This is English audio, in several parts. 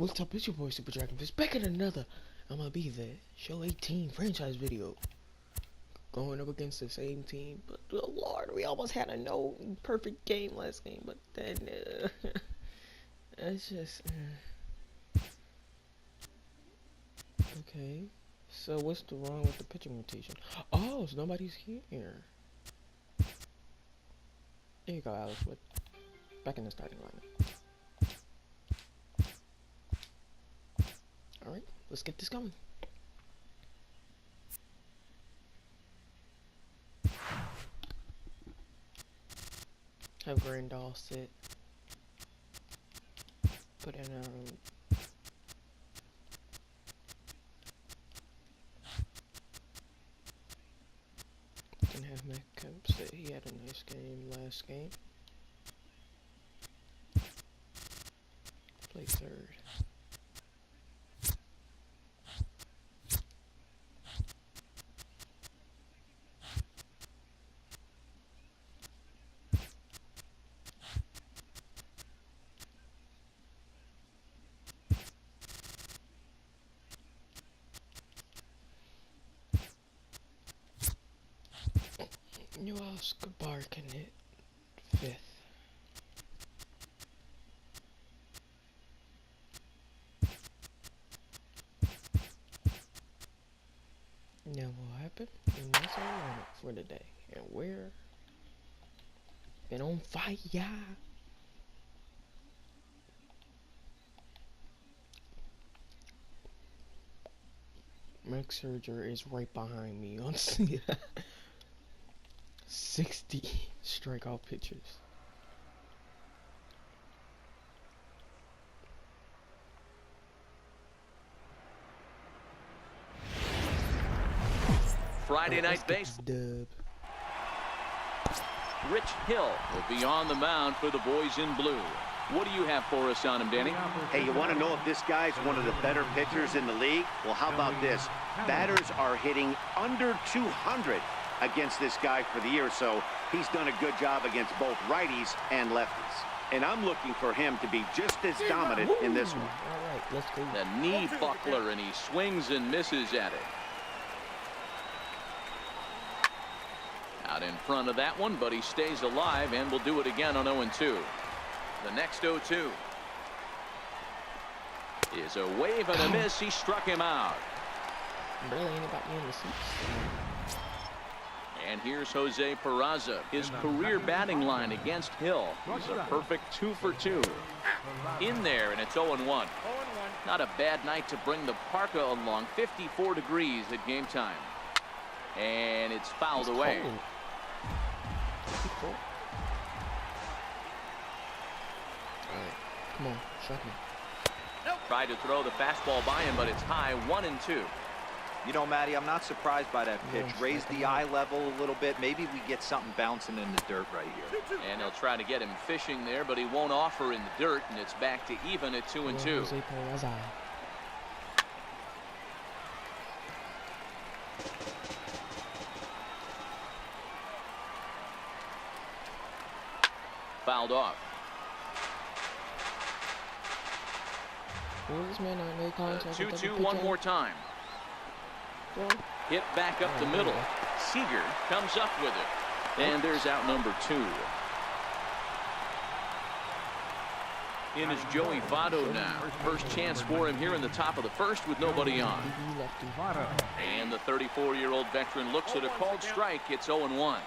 What's up, it's your boy Super Dragonfish back in another MLB The Show 18 franchise video. Going up against the same team, but oh Lord, we almost had a no perfect game last game, but then it's just okay. So what's the wrong with the pitching rotation? Oh, so nobody's here. There you go, Alice. Back in the starting lineup. Alright, let's get this going. Have Grandal sit. Put in Can have Metcalf sit. He had a nice game last game. Play third. Escobar can hit fifth. Now what will happen? And that's our lineup for today. And we're been on fire. Max Scherzer is right behind me on 60 strikeout pitches. Friday night base. Dub. Rich Hill will be on the mound for the boys in blue. What do you have for us on him, Danny? Hey, you want to know if this guy's one of the better pitchers in the league? Well, how about this? Batters are hitting under 200 against this guy for the year, so he's done a good job against both righties and lefties. And I'm looking for him to be just as dominant in this one. All right, let's go. The knee buckler, and he swings and misses at it. Out in front of that one, but he stays alive and will do it again on 0-2. The next 0-2 is a wave and a miss. He struck him out. Barely anybody in the seats. And here's Jose Peraza. His career batting line against Hill is a perfect 2 for 2. In there, and it's 0-1. Not a bad night to bring the parka along. 54 degrees at game time. And it's fouled away. Cold. Alright, come on, shut me. Tried to throw the fastball by him, but it's high, 1-2. You know, Matty, I'm not surprised by that pitch. Raise the eye level a little bit. Maybe we get something bouncing in the dirt right here. And they'll try to get him fishing there, but he won't offer in the dirt, and it's back to even at 2-2. Fouled off. This man not no contact. 2-2 one more time. Hit back up the middle. Seager comes up with it. And there's out number 2. In is Joey Votto now. First chance for him here in the top of the first with nobody on. And the 34-year-old veteran looks at a called strike. It's 0-1.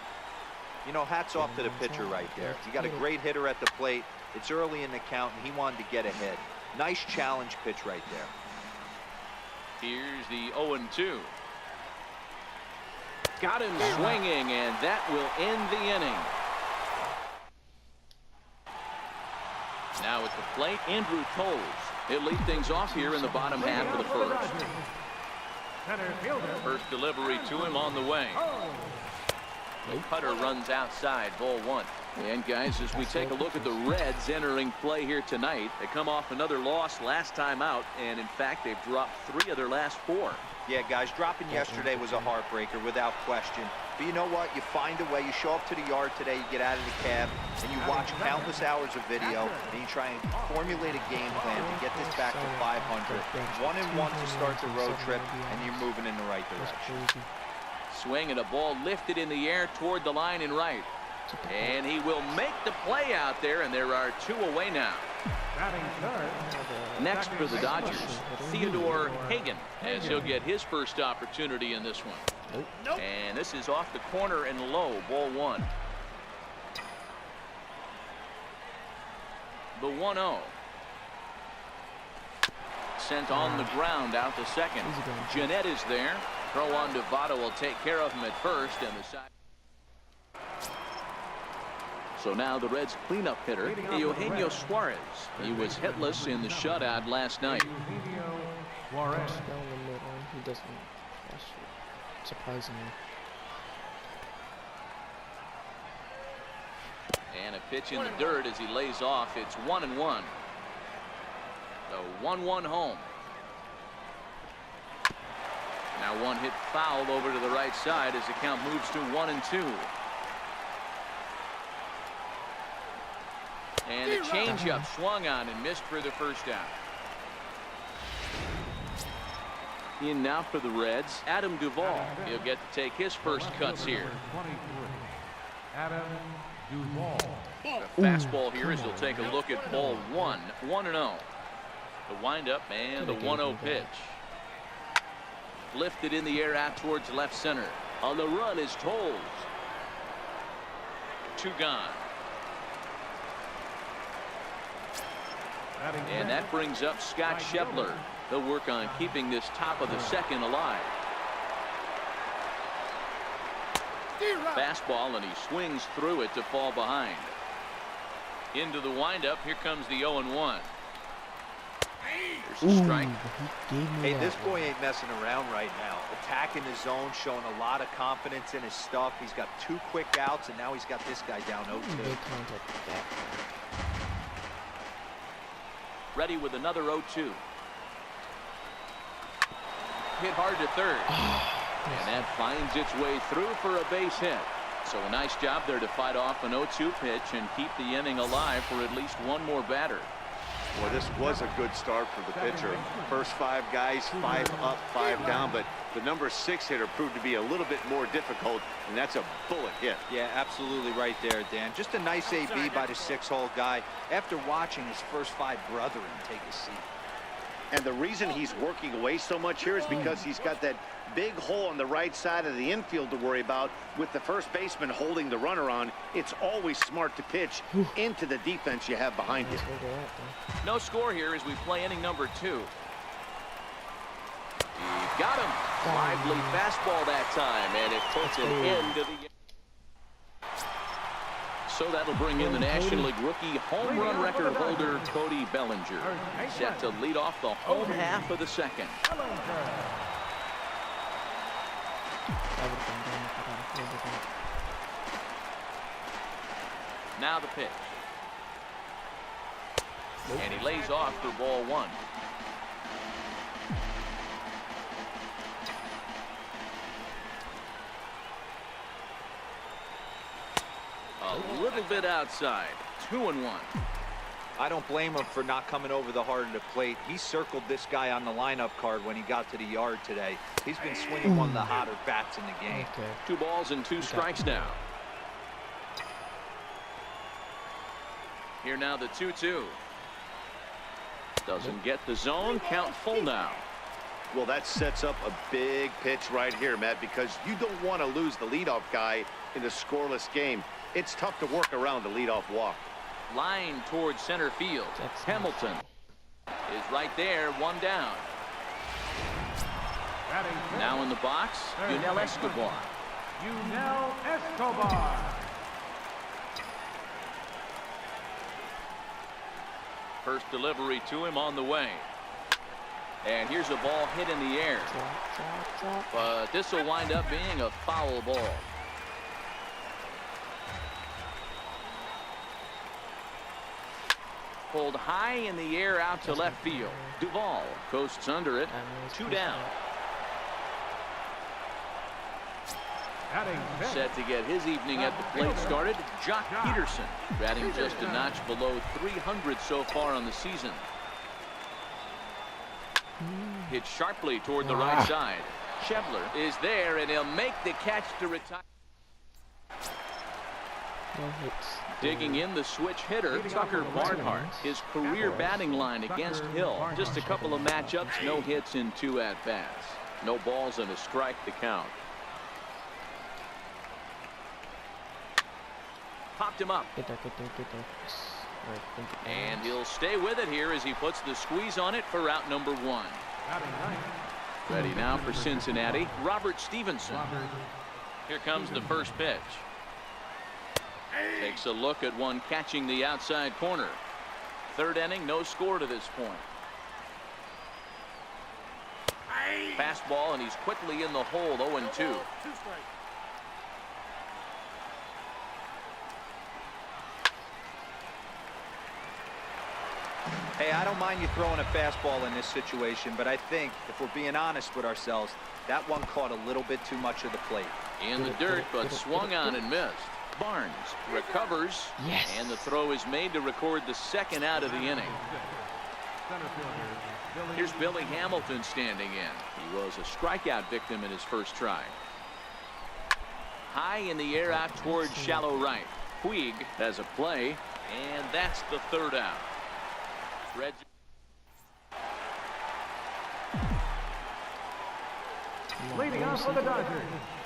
You know, hats off to the pitcher right there. You got a great hitter at the plate. It's early in the count, and he wanted to get ahead. Nice challenge pitch right there. Here's the 0-2. Got him swinging, and that will end the inning. Now at the plate, Andrew Toles. He'll lead things off here in the bottom half of the first. First delivery to him on the way. The cutter runs outside, ball 1. And guys, as we take a look at the Reds entering play here tonight, they come off another loss last time out, and in fact they've dropped 3 of their last 4. Yeah, guys, dropping yesterday was a heartbreaker without question. But you know what? You find a way. You show up to the yard today, you get out of the cab, and you watch countless hours of video, and you try and formulate a game plan to get this back to 500. 1-1 to start the road trip, and you're moving in the right direction. Swing and a ball lifted in the air toward the line and right. And he will make the play out there, and there are 2 away now. Next for the Dodgers, Theodore Hagan, as he'll get his first opportunity in this one. And this is off the corner and low, ball 1. The 1-0. Sent on the ground out to second. Jeanette is there. Throw on Devado will take care of him at first, and the side. So now the Reds cleanup hitter, Eugenio Suarez. He was hitless in the shutout last night. He doesn't. Surprisingly. And a pitch in the dirt as he lays off. It's 1-1. The 1-1 home. Now one hit foul over to the right side as the count moves to 1-2. And a changeup swung on and missed for the first out. In now for the Reds, Adam Duvall. He'll get to take his first cuts here. Adam Duvall. The fastball here as he'll take a look at ball 1, 1-0. The windup and the 1-0 pitch. Lifted in the air out towards left center. On the run is Tolles. 2 gone. And that brings up Scott Schebler. He'll work on keeping this top of the second alive. Fastball, and he swings through it to fall behind. Into the windup. Here comes the 0-1. There's a strike. Hey, this boy ain't messing around right now. Attacking the zone, showing a lot of confidence in his stuff. He's got 2 quick outs, and now he's got this guy down 0-2. Ready with another 0-2. Hit hard to third. And that finds its way through for a base hit. So a nice job there to fight off an 0-2 pitch and keep the inning alive for at least one more batter. Well, this was a good start for the pitcher. First 5 guys, 5 up, 5 down, but the number 6 hitter proved to be a little bit more difficult, and that's a bullet hit. Yeah, absolutely right there, Dan. Just a nice AB by the 6-hole guy after watching his first 5 brethren take a seat. And the reason he's working away so much here is because he's got that big hole on the right side of the infield to worry about. With the first baseman holding the runner on, it's always smart to pitch into the defense you have behind you. No score here as we play inning number 2. He got him. Lively fastball that time, and it puts an end to the. So that'll bring in the National League rookie home run record holder Cody Bellinger, set to lead off the home half of the second. Now the pitch. And he lays off for ball 1. A little bit outside. 2-1. I don't blame him for not coming over the heart of the plate. He circled this guy on the lineup card when he got to the yard today. He's been swinging one of the hotter bats in the game. 2 balls and 2 strikes now. Here now the 2-2. Doesn't get the zone. Count full now. Well, that sets up a big pitch right here, Matt, because you don't want to lose the leadoff guy in a scoreless game. It's tough to work around the leadoff walk. Line towards center field. Hamilton is right there, 1 down. Now in the box, Yunel Escobar. Yunel Escobar. First delivery to him on the way. And here's a ball hit in the air. But this will wind up being a foul ball. Pulled high in the air out to left field. Duvall coasts under it. 2 down. Batting fifth. Set to get his evening at the plate started, Jock Peterson, batting just a notch below 300 so far on the season. Hit sharply toward the right side. Schebler is there, and he'll make the catch to retire. No hits. Digging in the switch hitter, Tucker Barnhart. His career batting line against Hill. Just a couple of matchups, no hits in 2 at-bats. No balls and a strike to count. Popped him up. Get there, get there, get there. Yes. All right, thank you. And he'll stay with it here as he puts the squeeze on it for out number 1. Batting ninth. Ready now for Cincinnati, Robert Stevenson. Here comes the first pitch. Takes a look at one catching the outside corner. 3rd inning, no score to this point. Fastball, and he's quickly in the hole, 0-2. Hey, I don't mind you throwing a fastball in this situation, but I think, if we're being honest with ourselves, that one caught a little bit too much of the plate. In the dirt, but swung on and missed. Barnes recovers, yes, and the throw is made to record the 2nd out of the inning. Here's Billy Hamilton standing in. He was a strikeout victim in his first try. High in the air out towards shallow right. Puig has a play, and that's the 3rd out. Reds. Leading off for the Dodgers.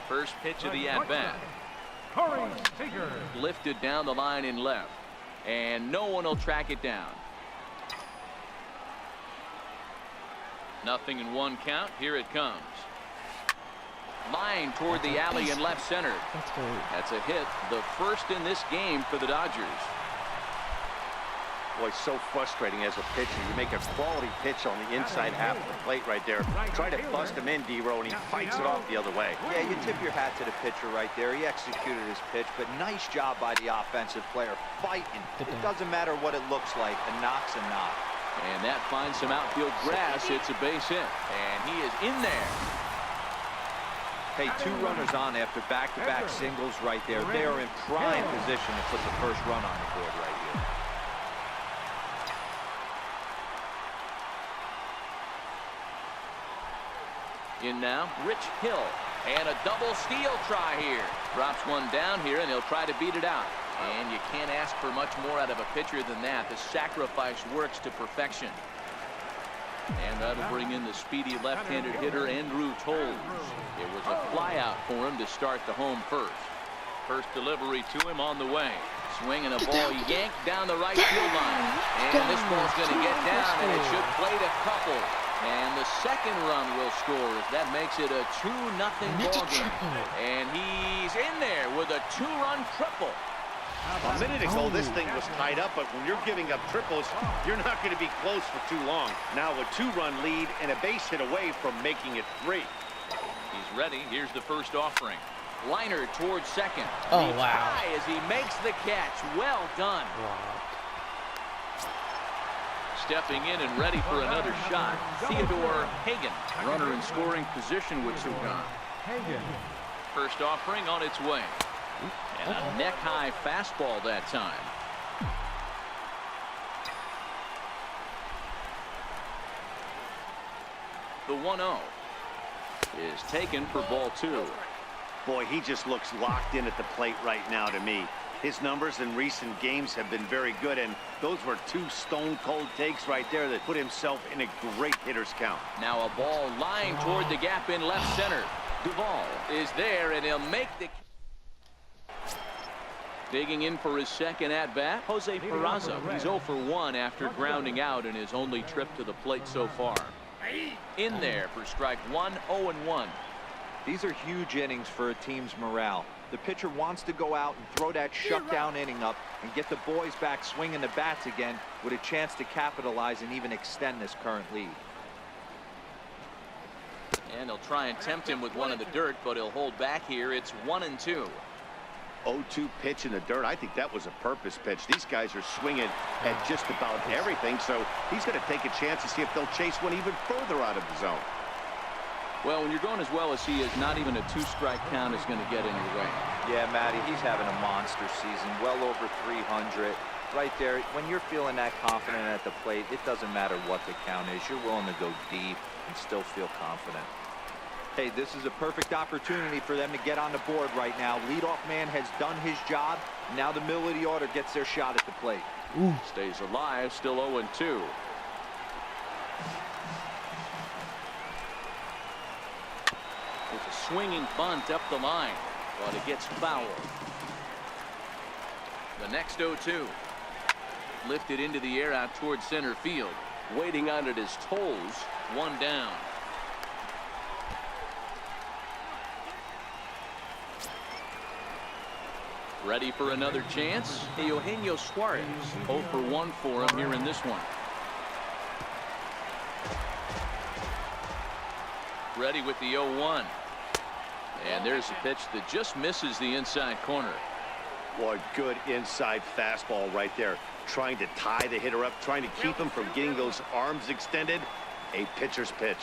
First pitch of the at-bat. Corey Seager. Lifted down the line in left, and no one will track it down. 0-1 count. Here it comes. Line toward the alley and left center. That's a hit, the first in this game for the Dodgers. Boy, so frustrating as a pitcher. You make a quality pitch on the inside half of the plate right there. Try to bust him in, D-Row, and he fights it off the other way. Yeah, you tip your hat to the pitcher right there. He executed his pitch, but nice job by the offensive player fighting. It doesn't matter what it looks like. A knock's a knock. And that finds some outfield grass. It's a base hit, and he is in there. Hey, 2 runners on after back-to-back singles right there. They are in prime position to put the first run on the board right here. In now, Rich Hill, and a double steal try here. Drops one down here, and he'll try to beat it out. And you can't ask for much more out of a pitcher than that. The sacrifice works to perfection. And that'll bring in the speedy left-handed hitter Andrew Toles. It was a flyout for him to start the home first. First delivery to him on the way. Swinging a ball yanked down the right field line. And this ball's going to get down, and it should plate a couple. And the 2nd run will score. That makes it a 2-0 ball game. And he's in there with a 2-run triple. A minute ago, this thing was tied up, but when you're giving up triples, you're not going to be close for too long. Now a 2-run lead and a base hit away from making it 3. He's ready. Here's the first offering. Liner towards 2nd. Oh, He's wow. high as he makes the catch. Well done. Wow. Stepping in and ready for another shot, Theodore Hagen. Runner in scoring position with 2 gone. Hagen. First offering on its way. And a neck-high fastball that time. The 1-0 is taken for ball 2. Boy, he just looks locked in at the plate right now to me. His numbers in recent games have been very good, and those were 2 stone-cold takes right there that put himself in a great hitter's count. Now a ball lined toward the gap in left center. Duvall is there, and he'll make the... Digging in for his 2nd at-bat, Jose Peraza. He's 0 for 1 after grounding out in his only trip to the plate so far. In there for strike 1, 0-1. These are huge innings for a team's morale. The pitcher wants to go out and throw that shutdown inning up and get the boys back swinging the bats again with a chance to capitalize and even extend this current lead. And they'll try and tempt him with one in the dirt, but he'll hold back here. It's 1-2. 0-2 pitch in the dirt. I think that was a purpose pitch. These guys are swinging at just about everything, so he's going to take a chance to see if they'll chase one even further out of the zone. Well, when you're going as well as he is, not even a 2-strike count is going to get in your way. Yeah, Matty, he's having a monster season, well over 300. Right there, when you're feeling that confident at the plate, it doesn't matter what the count is. You're willing to go deep and still feel confident. Hey, this is a perfect opportunity for them to get on the board right now. Leadoff man has done his job. Now the middle of the order gets their shot at the plate. Ooh. Stays alive, still 0-2. It's a swinging bunt up the line, but it gets fouled. The next 0-2. Lifted into the air out towards center field. Waiting on it is Toles. 1 down. Ready for another chance? Eugenio Suarez. 0 for 1 for him here in this one. Ready with the 0-1. And there's a pitch that just misses the inside corner. What good inside fastball right there. Trying to tie the hitter up, trying to keep him from getting those arms extended. A pitcher's pitch.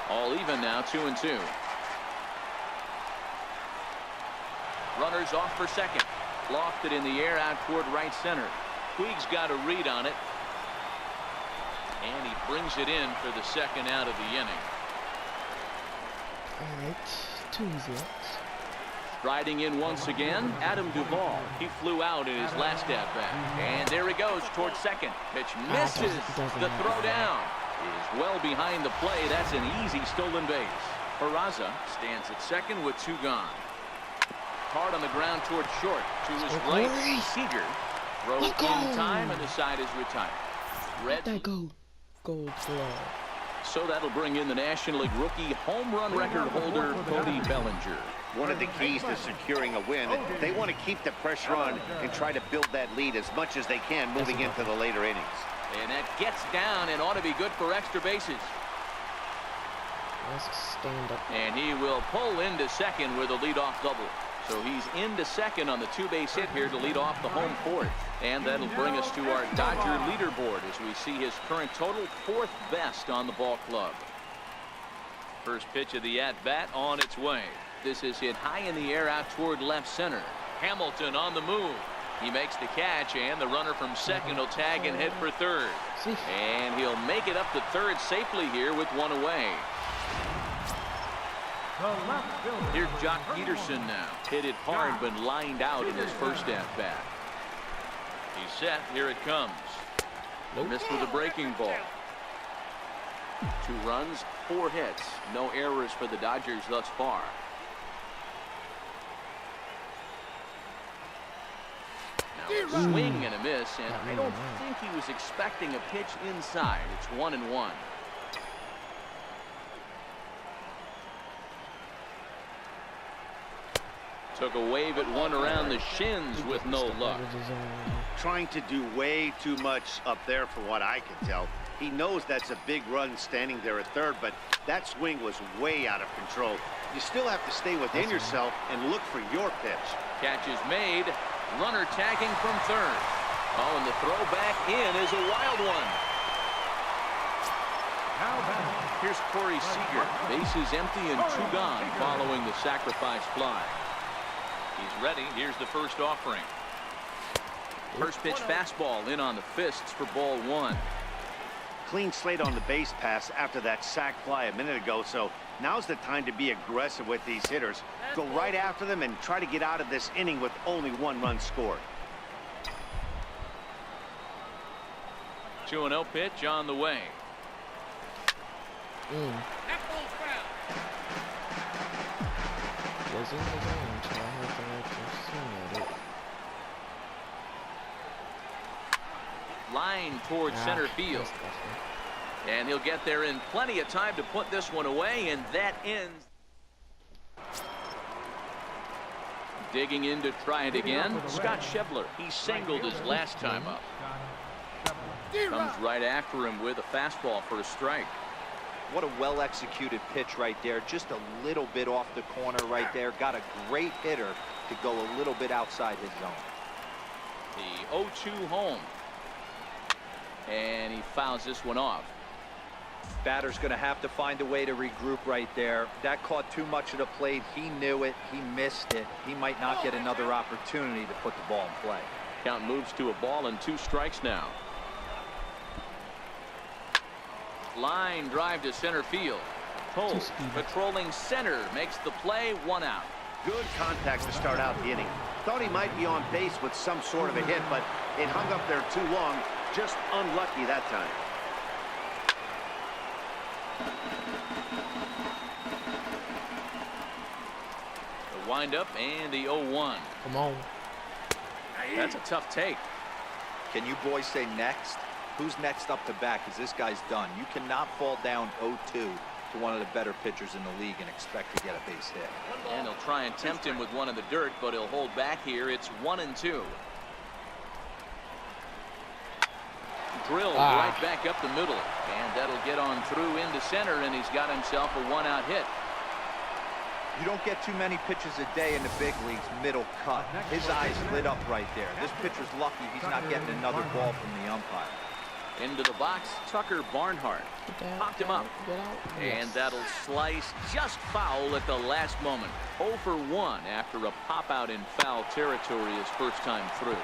All even now, 2-2. Runners off for second. Lofted in the air out toward right center. Puig's got a read on it. And he brings it in for the second out of the inning. All right, 2 easy outs. Striding in once again, Adam Duvall. He flew out in his last at-bat. And there he goes towards second. Pitch misses. The throw down is well behind the play. That's an easy stolen base. Peraza stands at second with 2 gone. Hard on the ground towards short. To his right, Seager. Throw in time, and the side is retired. Red. That gold glove. So that'll bring in the National League rookie home run record holder, Cody Bellinger. One of the keys to securing a win, they want to keep the pressure on and try to build that lead as much as they can moving into the later innings. And that gets down and ought to be good for extra bases. Let's stand up. And he will pull into second with a leadoff double. So he's into second on the 2-base hit here to lead off the home 4th. And that'll bring us to our Dodger leaderboard as we see his current total 4th best on the ball club. First pitch of the at-bat on its way. This is hit high in the air out toward left center. Hamilton on the move. He makes the catch, and the runner from second will tag and head for third. And he'll make it up to third safely here with 1 away. Here's Jock Peterson now. Hit it hard, but lined out in his first at-bat. He's set. Here it comes. Missed with a breaking ball. 2 runs, 4 hits. No errors for the Dodgers thus far. Now a swing and a miss, and I don't think he was expecting a pitch inside. It's 1-1. Took a wave at one around the shins with no luck. Trying to do way too much up there for what I can tell. He knows that's a big run standing there at third, but that swing was way out of control. You still have to stay within yourself and look for your pitch. Catch is made. Runner tagging from third. Oh, and the throw back in is a wild one. Here's Corey Seager. Bases empty and 2 gone following the sacrifice fly. He's ready. Here's the first offering. First pitch fastball in on the fists for ball 1. Clean slate on the base pass after that sac fly a minute ago, so now's the time to be aggressive with these hitters. Go right after them and try to get out of this inning with only 1 run scored. 2-0 pitch on the way. Was in the zone, so I had to actually swing at it. Line towards center field. And he'll get there in plenty of time to put this one away, and that ends. Digging in to try it again. Scott Schebler. He singled his last time up. Comes right after him with a fastball for a strike. What a well-executed pitch right there. Just a little bit off the corner right there. Got a great hitter to go a little bit outside his zone. The 0-2 home. and he fouls this one off. Batter's going to have to find a way to regroup right there. That caught too much of the plate. He knew it. He missed it. He might not get another opportunity to put the ball in play. Count moves to a ball and 2 strikes now. Line drive to center field. Cole patrolling center makes the play, 1 out. Good contact to start out the inning. Thought he might be on base with some sort of a hit, but it hung up there too long. Just unlucky that time. The windup and the 0-1. Come on. That's a tough take. Can you boys say next? Who's next up to bat? Because this guy's done. You cannot fall down 0-2 to one of the better pitchers in the league and expect to get a base hit. And he'll try and tempt him with one in the dirt, but he'll hold back here. It's 1-2. Drilled right back up the middle, and that'll get on through into center, and he's got himself a 1-out hit. You don't get too many pitches a day in the big leagues middle cut. His eyes lit up right there. This pitcher's lucky he's not getting another ball from the umpire. Into the box, Tucker Barnhart popped him up, and that'll slice just foul at the last moment. 0 for 1 after a pop out in foul territory his first time through.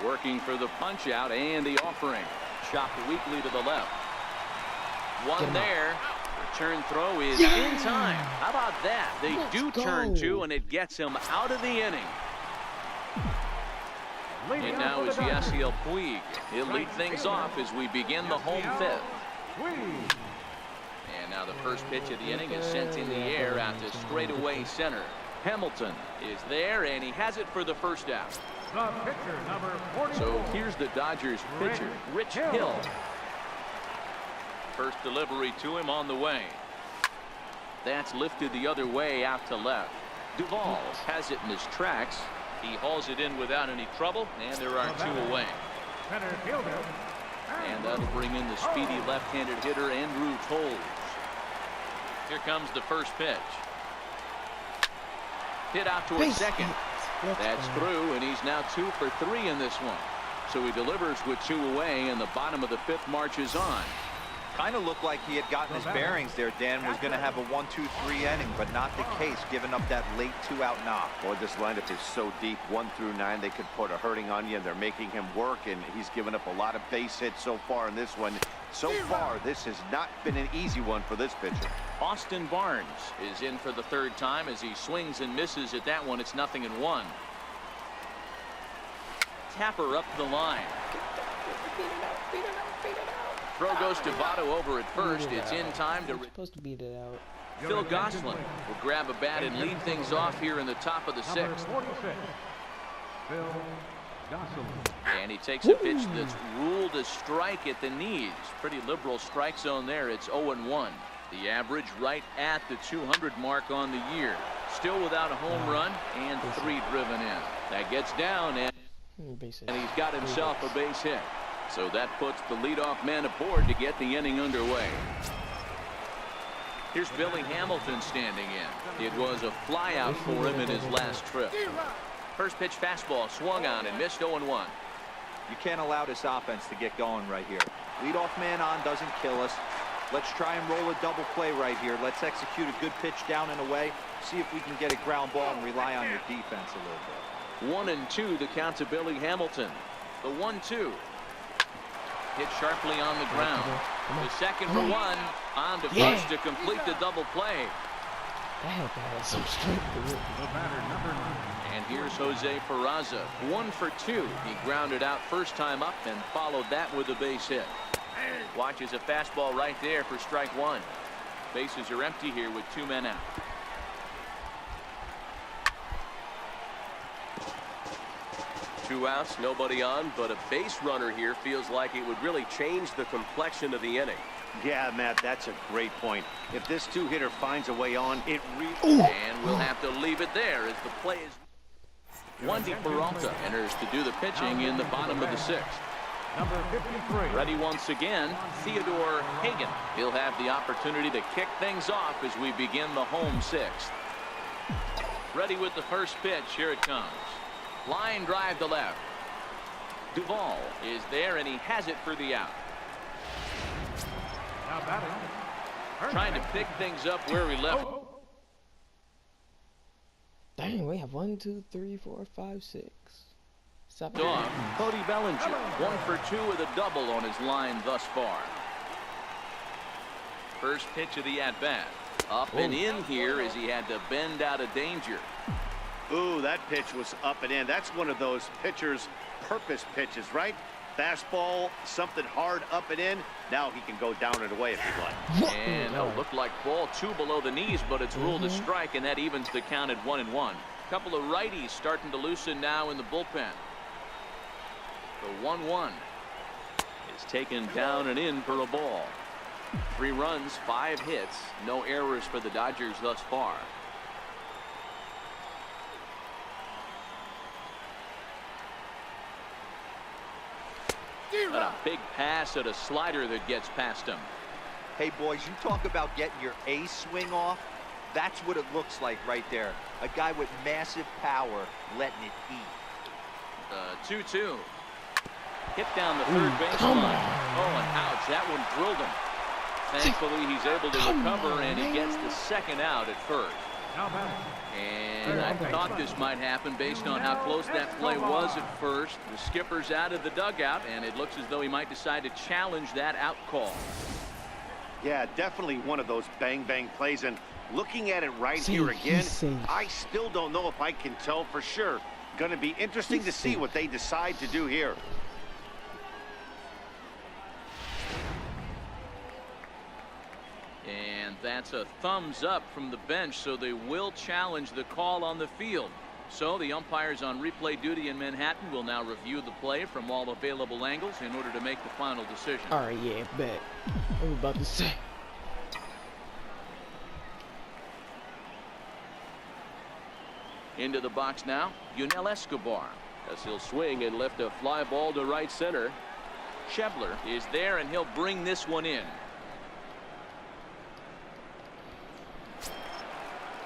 Working for the punch out and the offering. Chopped weakly to the left. One there. Return throw is in time. How about that? They do turn 2, and it gets him out of the inning. And now is Yasiel Puig. He'll lead things off as we begin the home 5th. And now the first pitch of the inning is sent in the air out to straightaway center. Hamilton is there, and he has it for the first out. The pitcher, number 44. So here's the Dodgers pitcher, Rich Hill. First delivery to him on the way. That's lifted the other way out to left. Duvall has it in his tracks. He hauls it in without any trouble, and there are 2 away. Center fielder. And that'll bring in the speedy left-handed hitter Andrew Toles. Here comes the first pitch. Hit out towards second. That's through, and he's now 2 for 3 in this one. So he delivers with 2 away, and the bottom of the 5th marches on. Kind of looked like he had gotten his bearings there. Dan was going to have a 1-2-3 inning, but not the case, giving up that late 2-out knock. Boy, this lineup is so deep, 1 through 9. They could put a hurting on you, and they're making him work, and he's given up a lot of base hits so far in this one. So far, this has not been an easy one for this pitcher. Austin Barnes is in for the 3rd time as he swings and misses at that one. It's 0-1. Tapper up the line. Throw goes to Votto over at first. It's in time to. Supposed to beat it out. Phil Gosselin will grab a bat and lead things off here in the top of the 6th. Phil Gosselin. And he takes a pitch that's ruled a strike at the knees. Pretty liberal strike zone there. It's 0-1. The average right at the 200 mark on the year. Still without a home run and 3 driven in. That gets down, and he's got himself a base hit. So that puts the leadoff man aboard to get the inning underway. Here's Billy Hamilton standing in. It was a flyout for him in his last trip. First pitch fastball swung on and missed. 0-1. You can't allow this offense to get going right here. Leadoff man on doesn't kill us. Let's try and roll a double play right here. Let's execute a good pitch down and away. See if we can get a ground ball and rely on your defense a little bit. 1-2 the count to Billy Hamilton. The 1-2. Hit sharply on the ground. The second for 1. On to first to complete the double play. That has some strength to it. The batter, number 9. And here's Jose Peraza. 1 for 2. He grounded out first time up and followed that with a base hit. Watches a fastball right there for strike 1. Bases are empty here with 2 men out. Two outs, nobody on, but a base runner here feels like it would really change the complexion of the inning. Yeah, Matt, that's a great point. If this 2-hitter finds a way on, it really... And we'll have to leave it there as the play is... Wandy Peralta enters to do the pitching in the bottom of the 6th. Number 53. Ready once again, Theodore Hagan. He'll have the opportunity to kick things off as we begin the home 6th. Ready with the first pitch. Here it comes. Line drive to left. Duvall is there, and he has it for the out. Now batting. Trying to pick things up where he left. Dang, we have 1, 2, 3, 4, 5, 6, 7. Off. Cody Bellinger, 1 for 2 with a double on his line thus far. First pitch of the at-bat. Up and in here as he had to bend out of danger. Ooh, that pitch was up and in. That's one of those pitchers' purpose pitches, right? Fastball, something hard up and in. Now he can go down and away if he'd like. And it'll look like ball 2 below the knees, but it's ruled a strike, and that evens the count at 1-1. Couple of righties starting to loosen now in the bullpen. The 1-1 is taken down and in for a ball. 3 runs, 5 hits, no errors for the Dodgers thus far. And a big pass at a slider that gets past him. Hey, boys, you talk about getting your A swing off. That's what it looks like right there. A guy with massive power letting it eat. 2-2. Hit down the third baseline. Oh, and ouch. That one drilled him. Thankfully, he's able to recover, and he gets the second out at first. Now batting. And I thought this might happen based on how close that play was at first. The skipper's out of the dugout, and it looks as though he might decide to challenge that out call. Yeah, definitely one of those bang-bang plays. And looking at it right here again, I still don't know if I can tell for sure. Going to be interesting to see what they decide to do here. And that's a thumbs up from the bench, so they will challenge the call on the field. So the umpires on replay duty in Manhattan will now review the play from all available angles in order to make the final decision. All right, yeah, bet. I was about to say. Into the box now, Yunel Escobar, as he'll swing and lift a fly ball to right center. Schebler is there, and he'll bring this one in.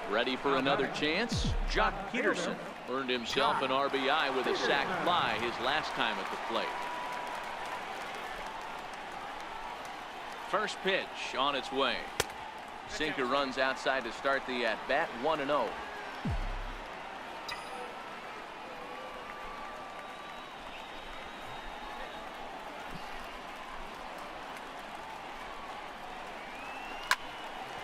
Ready for another chance. Jock Peterson earned himself an RBI with a sac fly his last time at the plate. First pitch on its way. Sinker runs outside to start the at-bat. 1-0.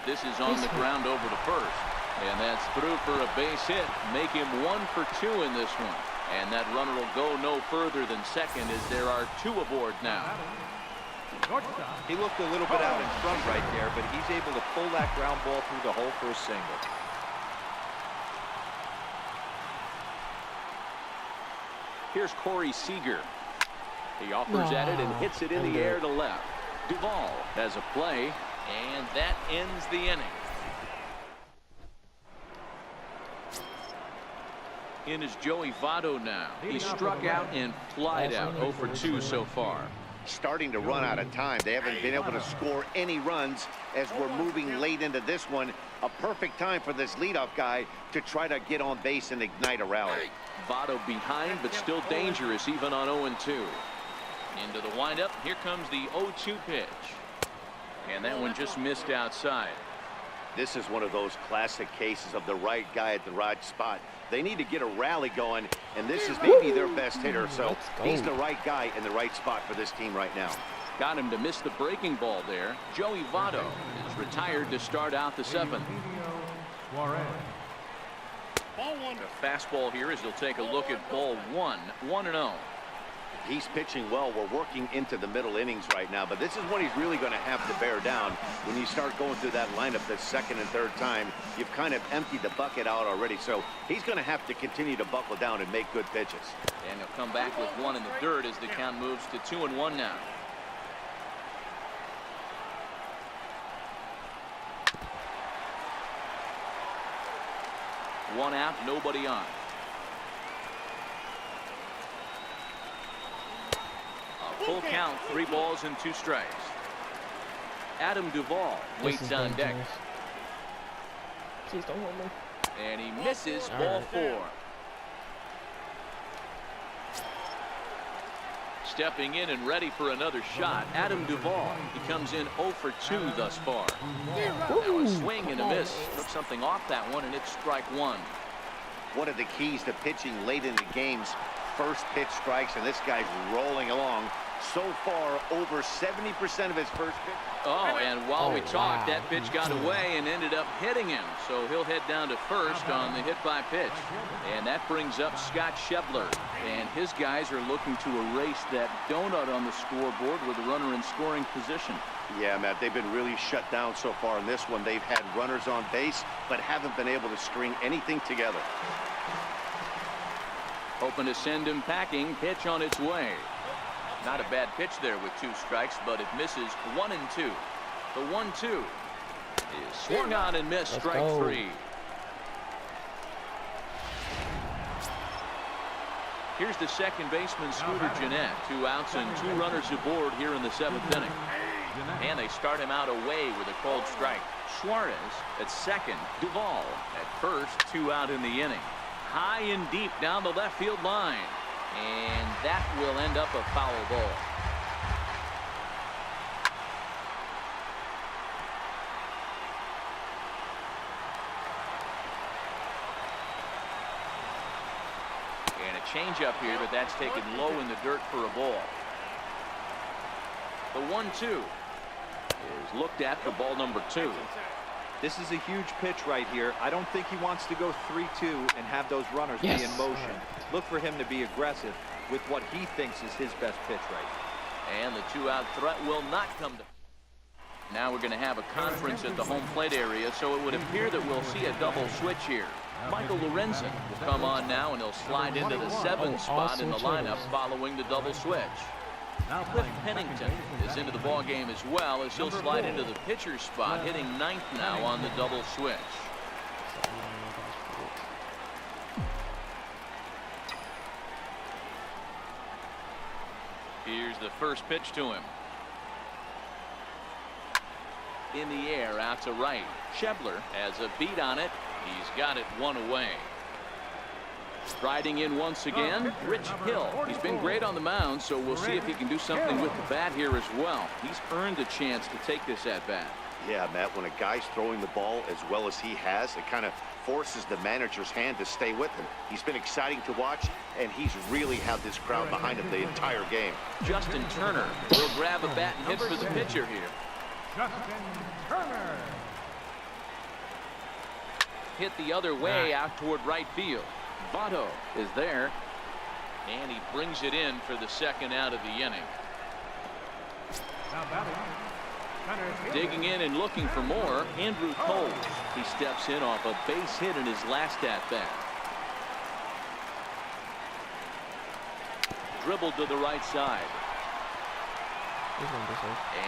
This is on the ground over to first. And that's through for a base hit. Make him 1 for 2 in this one. And that runner will go no further than second as there are 2 aboard now. He looked a little bit out in front right there, but he's able to pull that ground ball through the hole for a single. Here's Corey Seager. He offers at it and hits it in the air to left. Duvall has a play, and that ends the inning. In is Joey Votto now. He struck out and flied out. 0 for 2 so far. Starting to run out of time. They haven't been able to score any runs as we're moving late into this one. A perfect time for this leadoff guy to try to get on base and ignite a rally. Votto behind, but still dangerous even on 0-2. Into the windup. Here comes the 0-2 pitch. And that one just missed outside. This is one of those classic cases of the right guy at the right spot. They need to get a rally going, and this is maybe their best hitter, so he's the right guy in the right spot for this team right now. Got him to miss the breaking ball there. Joey Votto is retired to start out the 7th. A fastball here as he'll take a look at ball 1. 1-0. He's pitching well. We're working into the middle innings right now, but this is when he's really going to have to bear down. When you start going through that lineup the second and third time, you've kind of emptied the bucket out already, so he's going to have to continue to buckle down and make good pitches. And he'll come back with 1 in the dirt as the count moves to 2-1 now. One out, nobody on. Full count, 3 balls and 2 strikes. Adam Duvall waits on deck. Please don't hold me. And he misses ball 4. Stepping in and ready for another shot, Adam Duvall. He comes in 0 for 2 thus far. Now a swing and a miss. Took something off that one, and it's strike one. One of the keys to pitching late in the game's first pitch strikes, and this guy's rolling along. So far, over 70% of his first pitch. Oh, and while we talked, that pitch got away and ended up hitting him. So he'll head down to first on the hit by pitch. And that brings up Scott Schebler. And his guys are looking to erase that donut on the scoreboard with a runner in scoring position. Yeah, Matt, they've been really shut down so far in this one. They've had runners on base, but haven't been able to string anything together. Hoping to send him packing. Pitch on its way. Not a bad pitch there with 2 strikes, but it misses 1 and 2. The 1-2 is swung on and missed. Strike 3. Here's the second baseman, Scooter Gennett. 2 outs and 2 runners aboard here in the 7th inning. And they start him out away with a called strike. Suarez at second. Duvall at first. 2 out in the inning. High and deep down the left field line. And that will end up a foul ball. And a changeup here, but that's taken low in the dirt for a ball. The 1-2 is looked at for ball number 2. This is a huge pitch right here. I don't think he wants to go 3-2 and have those runners be in motion. Look for him to be aggressive with what he thinks is his best pitch right here. And the 2-out threat will not come to. Now we're going to have a conference at the home plate area, so it would appear that we'll see a double switch here. Michael Lorenzen will come on now, and he'll slide into the 7th spot in the lineup following the double switch. Cliff Pennington is into the ball game as well, as he'll slide into the pitcher's spot, hitting 9th now on the double switch. Here's the first pitch to him. In the air, out to right. Schebler has a beat on it. He's got it 1 away. Striding in once again, Rich Hill. He's been great on the mound, so we'll see if he can do something with the bat here as well. He's earned a chance to take this at-bat. Yeah, Matt, when a guy's throwing the ball as well as he has, it kind of forces the manager's hand to stay with him. He's been exciting to watch, and he's really had this crowd behind him the entire game. Justin Turner will grab a bat and hit for the pitcher here. Justin Turner. Hit the other way out toward right field. Votto is there, and he brings it in for the 2nd out of the inning. Now batting. Digging in and looking for more, Andrew Coles. He steps in off a base hit in his last at-bat. Dribbled to the right side.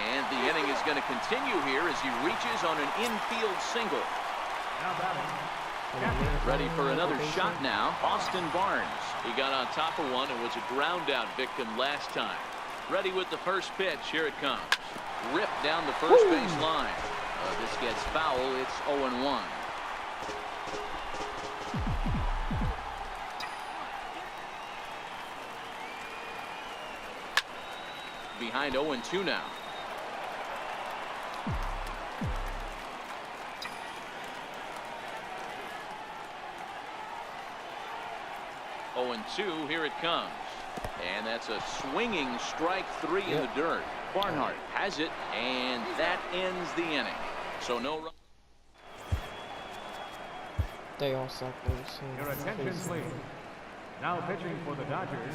And the inning is going to continue here as he reaches on an infield single. Now batting. Ready for another shot now, Austin Barnes. He got on top of one and was a ground out victim last time. Ready with the first pitch. Here it comes. Ripped down the first base line. This gets foul. It's 0-1. Behind 0-2 now. And 2, here it comes. And that's a swinging strike 3 in the dirt. Barnhart has it, and that ends the inning. So no run. They all suck. Your attention, please. Now pitching for the Dodgers,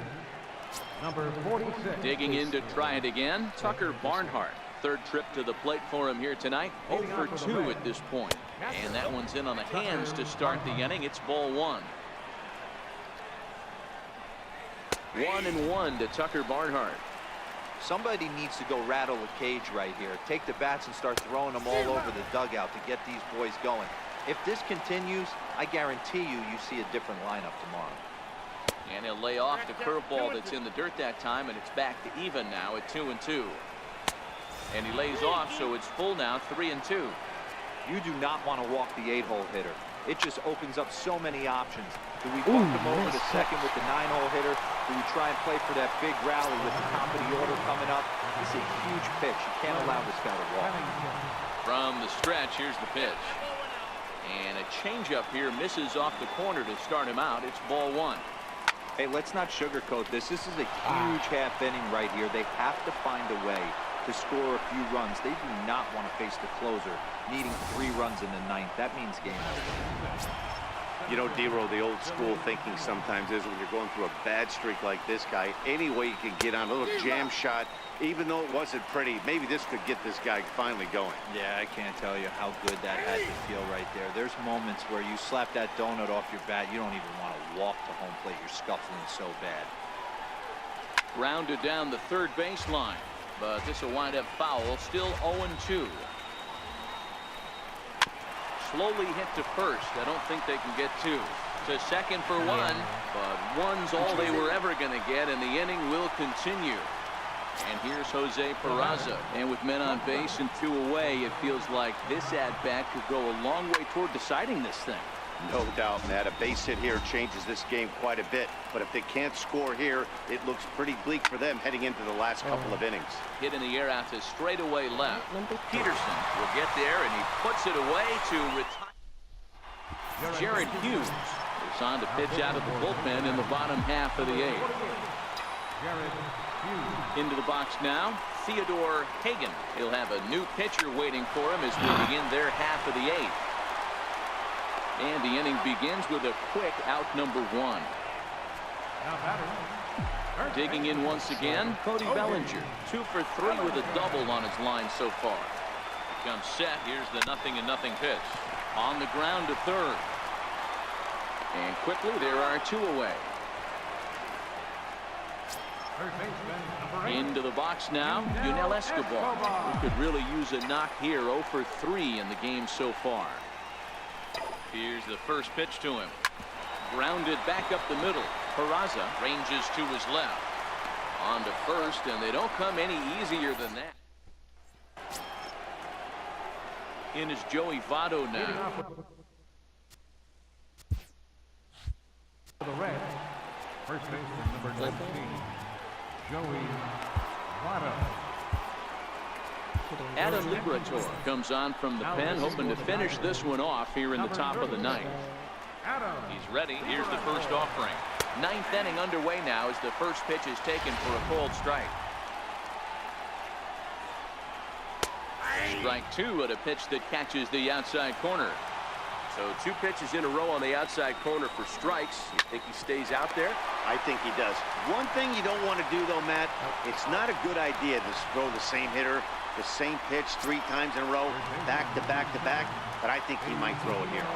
number 46. Digging in to try it again, Tucker Barnhart. 3rd trip to the plate for him here tonight. 0 for 2 at this point. And that one's in on the hands to start the inning. It's ball 1. 1-1 to Tucker Barnhart. Somebody needs to go rattle the cage right here. Take the bats and start throwing them all over the dugout to get these boys going. If this continues, I guarantee you see a different lineup tomorrow. And he'll lay off the curveball that's in the dirt that time, and it's back to even now at 2-2. And he lays off, so it's full now, 3-2. You do not want to walk the 8-hole hitter. It just opens up so many options. Do we bump him over to second with the 9-hole hitter? Do we try and play for that big rally with the top of the order coming up? This is a huge pitch. You can't allow this guy to walk. From the stretch, here's the pitch. And a changeup here misses off the corner to start him out. It's ball one. Hey, let's not sugarcoat this. This is a huge half inning right here. They have to find a way to score a few runs. They do not want to face the closer needing 3 runs in the 9th. That means game over. You know, D-Roll, the old school thinking sometimes is when you're going through a bad streak like this guy, any way you can get on a little jam shot, even though it wasn't pretty, maybe this could get this guy finally going. Yeah, I can't tell you how good that had to feel right there. There's moments where you slap that donut off your bat, you don't even want to walk to home plate. You're scuffling so bad. Grounded down the third baseline, but this will wind up foul. Still 0-2. Slowly hit to first. I don't think they can get 2. To second for 1, but 1's all they were ever going to get, and the inning will continue. And here's Jose Peraza. And with men on base and 2 away, it feels like this at-bat could go a long way toward deciding this thing. No doubt, Matt. A base hit here changes this game quite a bit. But if they can't score here, it looks pretty bleak for them heading into the last couple of innings. Hit in the air out to straightaway left. Peterson will get there, and he puts it away to retire. Jared Hughes is on to pitch out of the bullpen in the bottom half of the 8th. Into the box now, Theodore Hagan. He'll have a new pitcher waiting for him as we begin their half of the 8th. And the inning begins with a quick out number 1. Digging in once again, Cody Bellinger. 2 for 3 with a double on his line so far. Comes set. Here's the 0-0 pitch. On the ground to third. And quickly there are 2 away. Into the box now, Yunel Escobar, who could really use a knock here. 0 for 3 in the game so far. Here's the first pitch to him. Grounded back up the middle. Peraza ranges to his left. On to first, and they don't come any easier than that. In is Joey Votto now. For the Reds, first baseman number 19, Joey Votto. Adam Liberatore comes on from the pen, hoping to finish this one off here in the top of the 9th. He's ready. Here's the first offering. 9th inning underway now as the first pitch is taken for a cold strike. Strike 2 at a pitch that catches the outside corner. So 2 pitches in a row on the outside corner for strikes. You think he stays out there? I think he does. One thing you don't want to do, though, Matt, it's not a good idea to throw the same hitter, the same pitch 3 times in a row, back to back to back, but I think he might throw it here.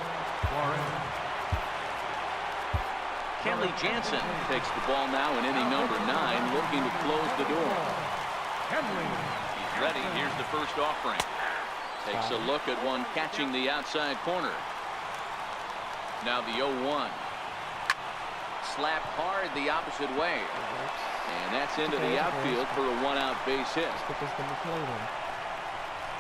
Kenley Jansen takes the ball now in inning number 9, looking to close the door. He's ready. Here's the first offering. Takes a look at one catching the outside corner. Now the 0-1. Slapped hard the opposite way. And that's into the outfield for a 1-out base hit.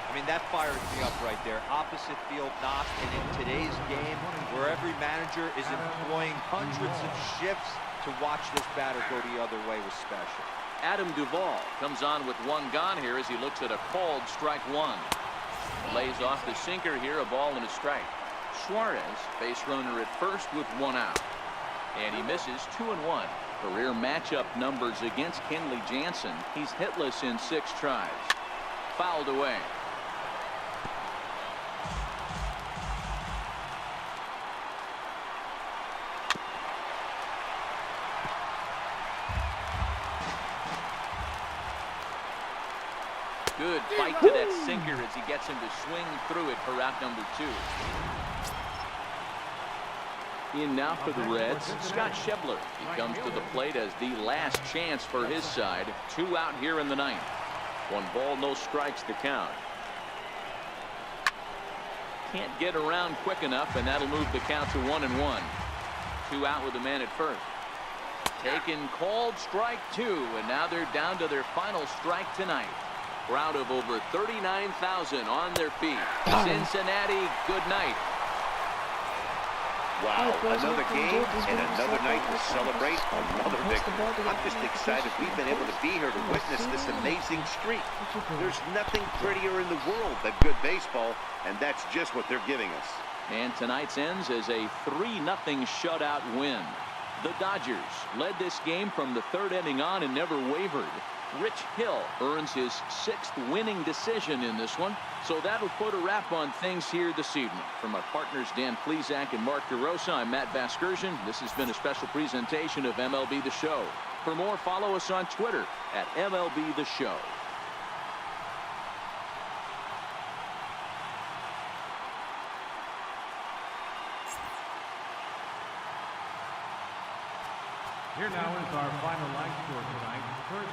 I mean, that fires me up right there. Opposite field knock, and in today's game, where every manager is employing hundreds of shifts to watch this batter go the other way was special. Adam Duvall comes on with 1 gone here as he looks at a called strike 1. Lays off the sinker here, a ball and a strike. Suarez, base runner at first with 1 out. And he misses 2-1. Career matchup numbers against Kenley Jansen. He's hitless in 6 tries. Fouled away. Good fight to that sinker as he gets him to swing through it for out number 2. In now for the Reds, Scott Schebler. He comes to the plate as the last chance for his side. 2 out here in the 9th. 1 ball, no strikes to count. Can't get around quick enough, and that'll move the count to 1-1. 2 out with the man at first. Taken, called strike 2, and now they're down to their final strike tonight. Crowd of over 39,000 on their feet. Cincinnati, good night. Wow, another game and another night to celebrate another victory. I'm just excited we've been able to be here to witness this amazing streak. There's nothing prettier in the world than good baseball, and that's just what they're giving us. And tonight's ends as a 3-0 shutout win. The Dodgers led this game from the third inning on and never wavered. Rich Hill earns his 6th winning decision in this one. So that'll put a wrap on things here this evening. From our partners Dan Plesac and Mark DeRosa, I'm Matt Vasgersian. This has been a special presentation of MLB The Show. For more, follow us on Twitter at MLB The Show. Here now is our final line score tonight. First,